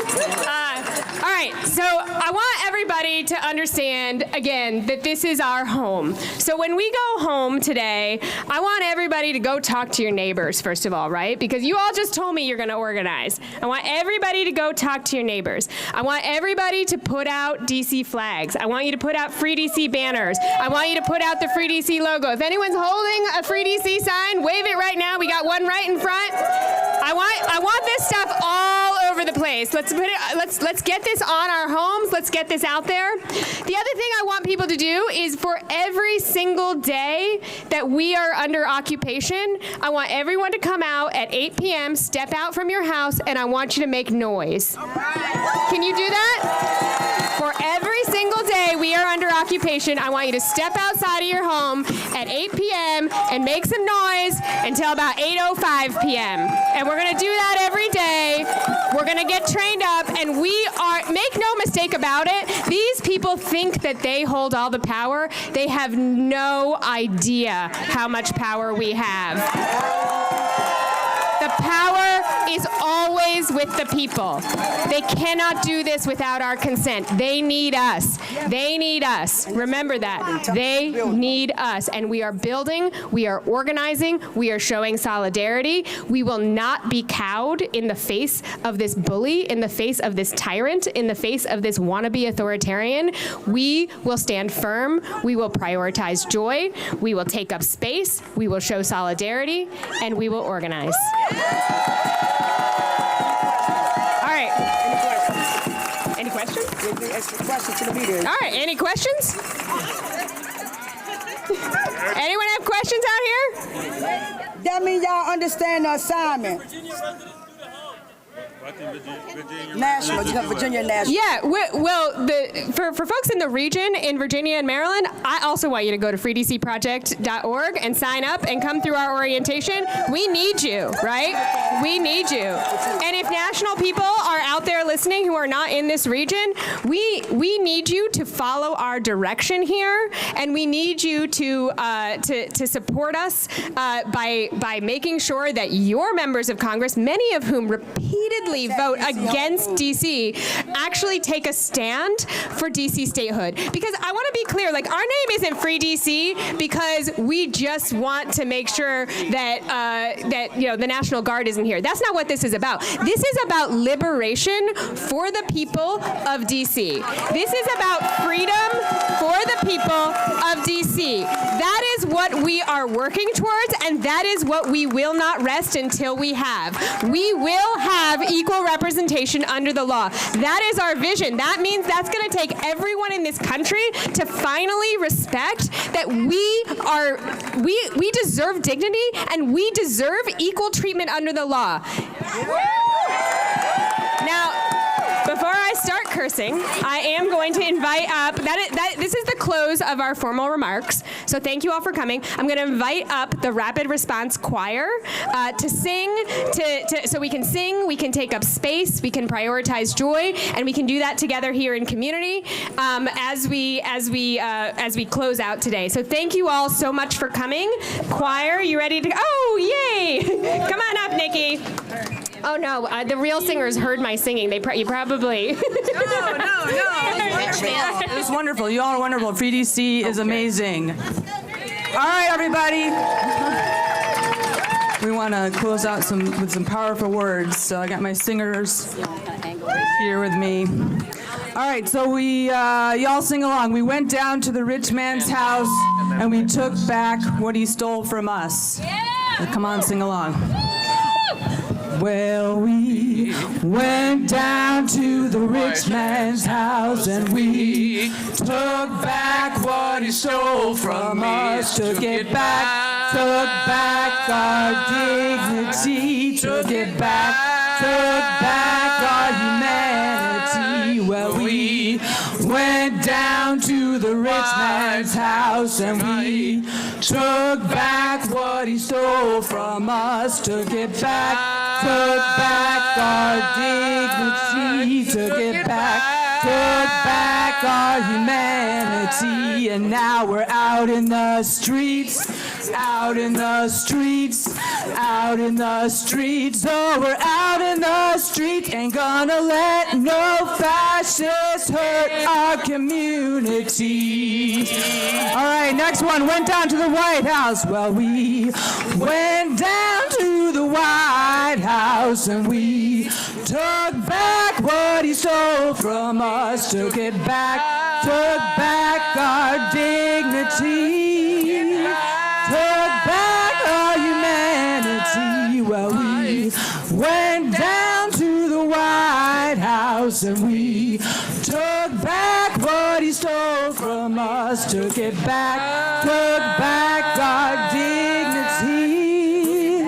All right, so I want everybody to understand, again, that this is our home. So when we go home today, I want everybody to go talk to your neighbors, first of all, right? Because you all just told me you're going to organize. I want everybody to go talk to your neighbors. I want everybody to put out DC flags. I want you to put out Free DC banners. I want you to put out the Free DC logo. If anyone's holding a Free DC sign, wave it right now. We got one right in front. I want this stuff all over the place. Let's get this on our homes. Let's get this out there. The other thing I want people to do is for every single day that we are under occupation, I want everyone to come out at 8 p.m., step out from your house, and I want you to make noise. Can you do that? For every single day we are under occupation, I want you to step outside of your home at 8 p.m. and make some noise until about 8:05 p.m. And we're going to do that every day. We're going to get trained up, and make no mistake about it, these people think that they hold all the power. They have no idea how much power we have. The power is always with the people. They cannot do this without our consent. They need us. They need us. Remember that. They need us. And we are building, we are organizing, we are showing solidarity. We will not be cowed in the face of this bully, in the face of this tyrant, in the face of this wannabe authoritarian. We will stand firm. We will prioritize joy. We will take up space. We will show solidarity, and we will organize. All right. Any questions? All right. Any questions? Anyone have questions out here? That means y'all understand the assignment. National, you got Virginia National. Yeah, well, for folks in the region, in Virginia and Maryland, I also want you to go to freedcproject.org and sign up and come through our orientation. We need you, right? We need you. And if national people are out there listening who are not in this region, we need you to follow our direction here, and we need you to support us by making sure that your members of Congress, many of whom repeatedly vote against DC, actually take a stand for DC statehood. Because I want to be clear, like, our name isn't Free DC because we just want to make sure that the National Guard isn't here. That's not what this is about. This is about liberation for the people of DC. This is about freedom for the people of DC. That is what we are working towards, and that is what we will not rest until we have. We will have equal representation under the law. That is our vision. That means that's going to take everyone in this country to finally respect that we deserve dignity and we deserve equal treatment under the law. Now, before I start cursing, I am going to invite up, this is the close of our formal remarks, so thank you all for coming. I'm going to invite up the Rapid Response Choir to sing, so we can sing, we can take up space, we can prioritize joy, and we can do that together here in community as we close out today. So thank you all so much for coming. Choir, you ready to go? Oh, yay! Come on up Nikki. Oh no, the real singers heard my singing. You probably. No. It's wonderful. You all are wonderful. Free DC is amazing. All right, everybody. We want to close out with some powerful words. So I got my singers here with me. All right, so y'all sing along. We went down to the rich man's house and we took back what he stole from us. So come on, sing along. Well, we went down to the rich man's house and we took back what he stole from us. Took it back our dignity. Took it back our humanity. Well, we went down to the rich man's house and we took back what he stole from us. Took it back our dignity. Took it back our humanity. And now we're out in the streets. Oh, we're out in the streets. Ain't gonna let no fascists hurt our community. All right, next one. Went down to the White House. Well, we went down to the White House and we took back what he stole from us. Took back our dignity. Took back our humanity. Well, we went down to the White House and we took back what he stole from us. Took back our dignity.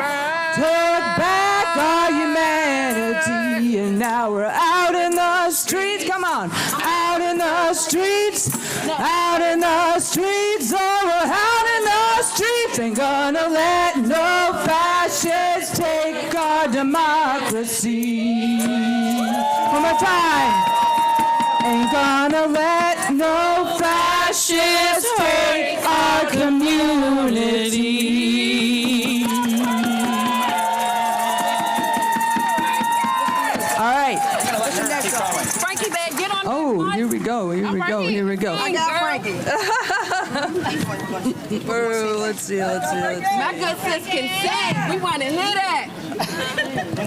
Took back our humanity. And now we're out in the streets. Come on. Out in the streets. Oh, we're out in the streets. Ain't gonna let no fascists take our democracy. One more time. Ain't gonna let no fascists take our community. All right. Frankie, man, get on. Oh, here we go. I got Frankie. Let's see. My good sis can sing. We want to hear that.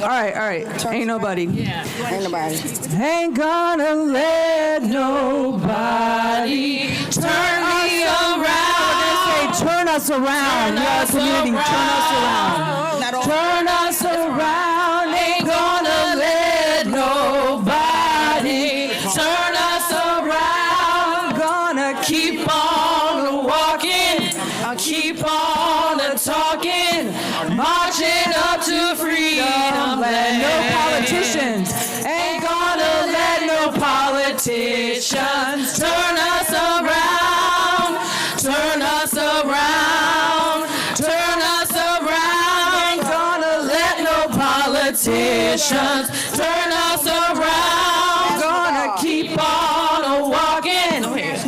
All right. Ain't nobody. Ain't nobody. Ain't gonna let nobody turn me around. Turn us around. Yes, community, turn us around. Turn us around. Ain't gonna let nobody turn us around. Gonna keep on walking, keep on talking, marching up to freedom land. No politicians, ain't gonna let no politicians turn us around, turn us around, turn us around. Ain't gonna let no politicians turn us around. Gonna keep on walking,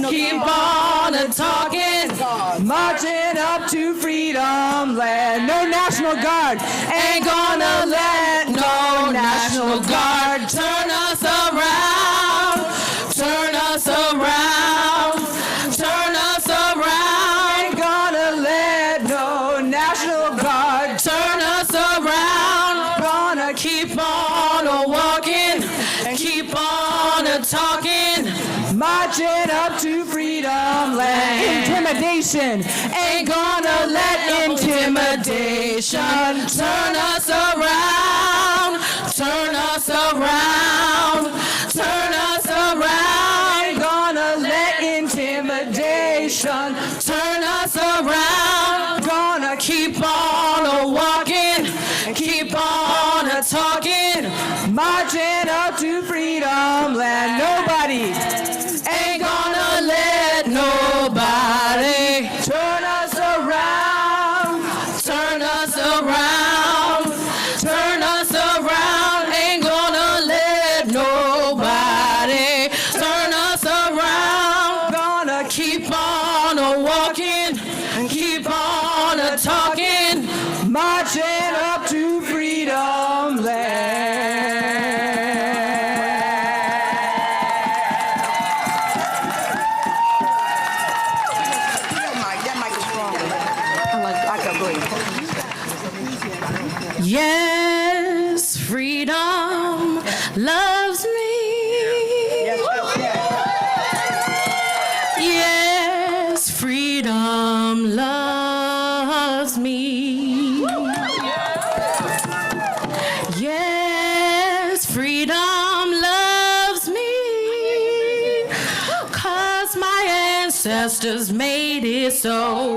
keep on talking, marching up to freedom land. No National Guard, ain't gonna let no National Guard turn us around, turn us around, turn us around. Ain't gonna let no National Guard turn us around. Gonna keep on walking and keep on talking, marching up to freedom land. Intimidation, ain't gonna let intimidation turn us around, turn us around, turn us around. Ain't gonna let intimidation turn us around. Gonna keep on walking, keep on talking, marching up to freedom land. Nobody ain't gonna let nobody turn us around, turn us around, turn us around. Ain't gonna let nobody turn us around. Gonna keep on walking and keep on talking, marching up to freedom Yes, freedom loves me. Yes, freedom loves me. Yes, freedom loves me. 'Cause my ancestors made it so.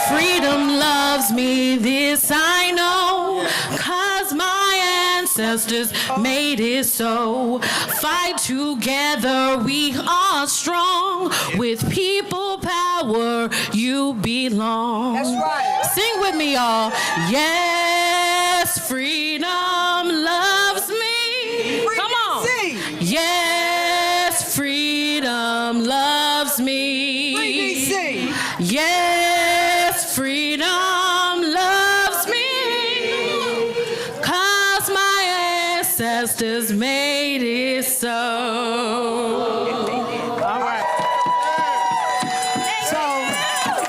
Freedom loves me, this I know, 'cause my ancestors made it so. Fight together, we are strong. With people power, you belong. That's right. Sing with me, y'all. Yes, freedom loves me. Come on. Sing. Yes, freedom loves me. Sing. Yes, freedom loves me. 'Cause my ancestors made it so. So,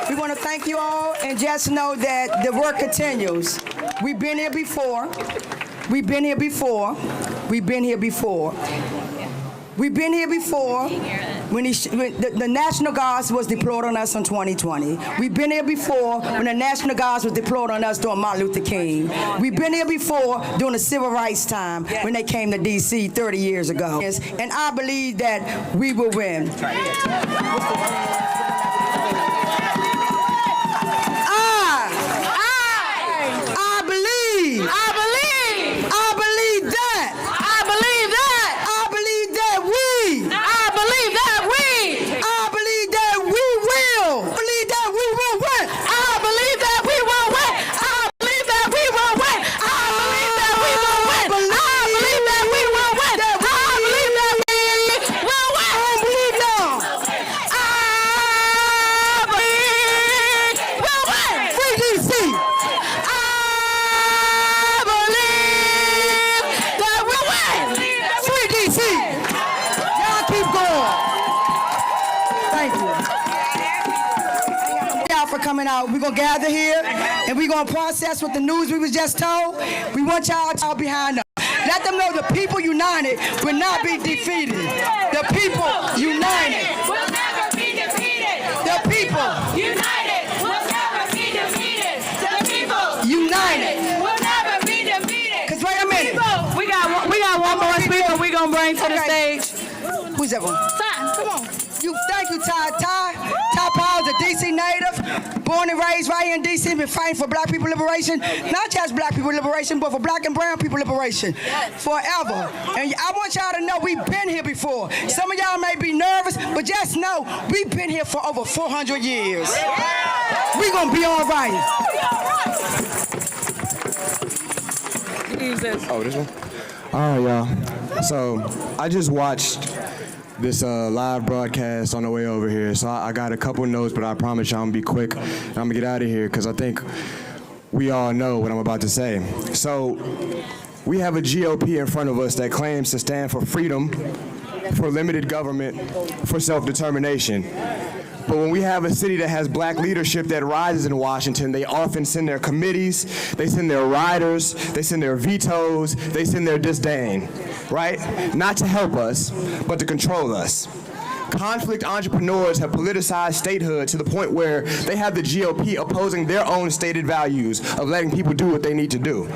we want to thank you all and just know that the work continues. We've been here before. We've been here before. We've been here before. We've been here before when the National Guards was deployed on us in 2020. We've been here before when the National Guards was deployed on us during Martin Luther King. We've been here before during the Civil Rights time when they came to D.C. 30 years ago. And I believe that we will win. Coming out. We're going to gather here and we're going to process what the news we was just told. We want y'all behind us. Let them know the people united will not be defeated. The people united will never be defeated. The people United will never be defeated. The people united will never be defeated. Because wait a minute. We got one more speaker we're going to bring to the stage. Who's that one? Ty, come on. Thank you, Ty. Ty Powell's a D.C. native, born and raised right here in D.C. Been fighting for black people liberation, not just black people liberation, but for black and brown people liberation forever. And I want y'all to know we've been here before. Some of y'all may be nervous, but just know we've been here for over 400 years. We're going to be all right. Oh, this one? All right, y'all. So I just watched this live broadcast on the way over here. So I got a couple notes, but I promise y'all I'm gonna be quick. And I'm gonna get out of here because I think we all know what I'm about to say. So we have a GOP in front of us that claims to stand for freedom, for limited government, for self-determination. But when we have a city that has black leadership that rises in Washington, they often send their committees, they send their riders, they send their vetoes, they send their disdain, right? Not to help us, but to control us. Conflict entrepreneurs have politicized statehood to the point where they have the GOP opposing their own stated values of letting people do what they need to do.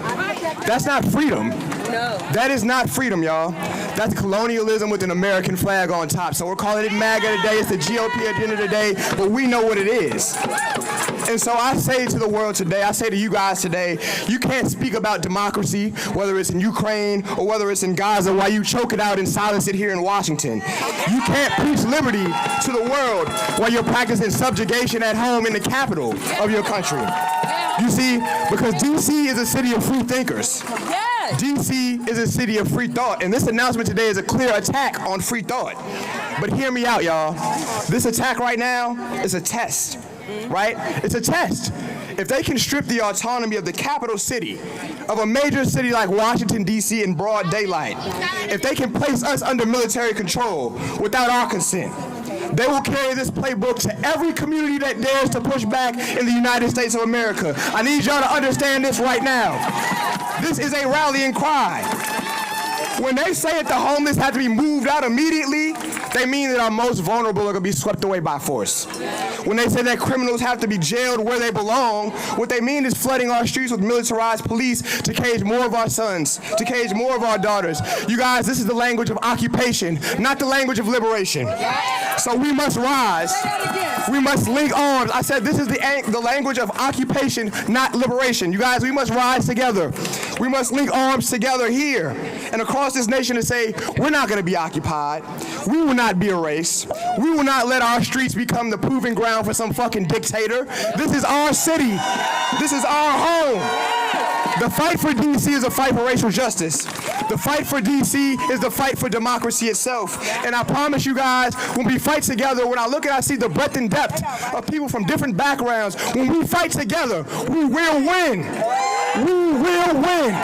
That's not freedom. No. That is not freedom, y'all. That's colonialism with an American flag on top. So we're calling it MAGA today. It's the GOP at the end of the day, but we know what it is. And so I say to the world today, I say to you guys today, you can't speak about democracy, whether it's in Ukraine or whether it's in Gaza, while you choke it out and silence it here in Washington. You can't preach liberty to the world while you're practicing subjugation at home in the capital of your country. You see, because D.C. is a city of free thinkers. D.C. is a city of free thought, and this announcement today is a clear attack on free thought. But hear me out, y'all. This attack right now is a test, right? It's a test. If they can strip the autonomy of the capital city, of a major city like Washington, D.C. in broad daylight, if they can place us under military control without our consent, They will carry this playbook to every community that dares to push back in the United States of America. I need y'all to understand this right now. This is a rallying cry. When they say that the homeless have to be moved out immediately, they mean that our most vulnerable are going to be swept away by force. When they say that criminals have to be jailed where they belong, what they mean is flooding our streets with militarized police to cage more of our sons, to cage more of our daughters. You guys, this is the language of occupation, not the language of liberation. So we must rise. We must link arms. I said this is the language of occupation, not liberation. You guys, we must rise together. We must link arms together here and across this nation to say, we're not going to be occupied. We will not be erased. We will not let our streets become the proving ground for some fucking dictator. This is our city. This is our home. The fight for D.C. is a fight for racial justice. The fight for D.C. is the fight for democracy itself. And I promise you guys, when we fight together, when I look and I see the breadth and depth of people from different backgrounds, when we fight together, we will win. We will win.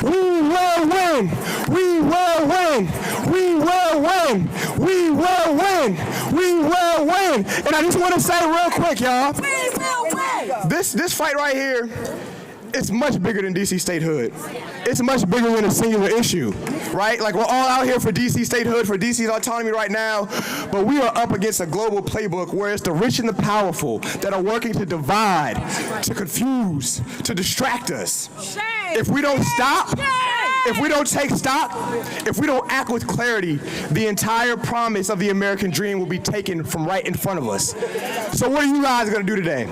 We will win. We will win. We will win. We will win. We will win. And I just want to say real quick, y'all. We will win. This fight right here, it's much bigger than DC statehood. It's much bigger than a singular issue, right? Like, we're all out here for DC statehood, for DC's autonomy right now, but we are up against a global playbook where it's the rich and the powerful that are working to divide, to confuse, to distract us. If we don't stop, if we don't take stock, if we don't act with clarity, the entire promise of the American dream will be taken from right in front of us. So what are you guys going to do today?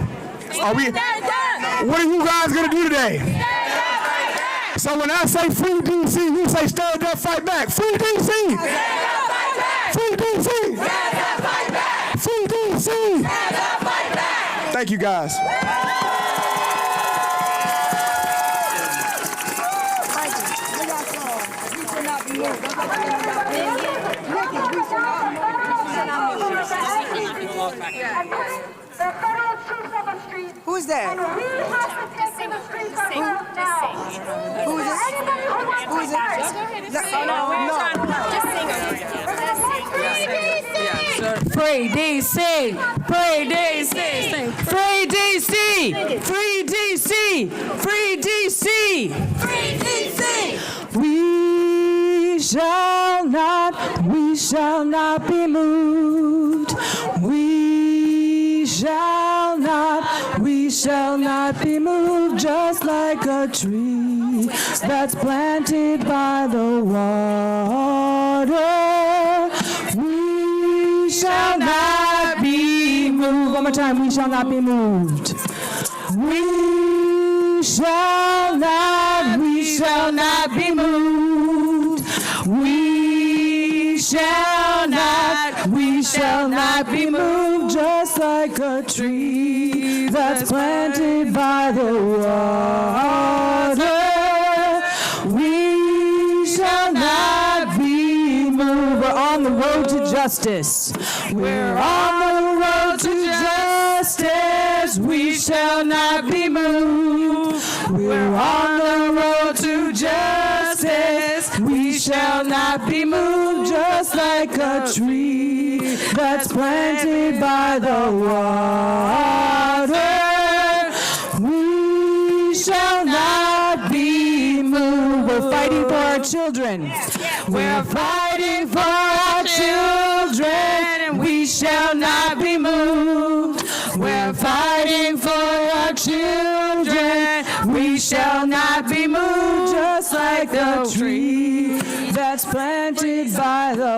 What are you guys going to do today? So when I say free DC, you say stand up, fight back. Free DC! Free DC! Free DC! Thank you guys. Who's that? Who is it? Who is it? Free DC! Free DC! Free DC! Free DC! Free DC! Free DC! We shall not be moved. We shall not be moved, just like a tree that's planted by the water. We shall not be moved. One more time, we shall not be moved. We shall not be moved. We shall not be moved, just like a tree that's planted by the water. We shall not be moved. We're on the road to justice. We're on the road to justice. We shall not be moved. We're on the road to justice. We shall not be moved, just like a tree that's planted by the water. We shall not be moved. We're fighting for our children. We're fighting for our children, and we shall not be moved. We're fighting for our children. We shall not be moved, just like the tree that's planted by the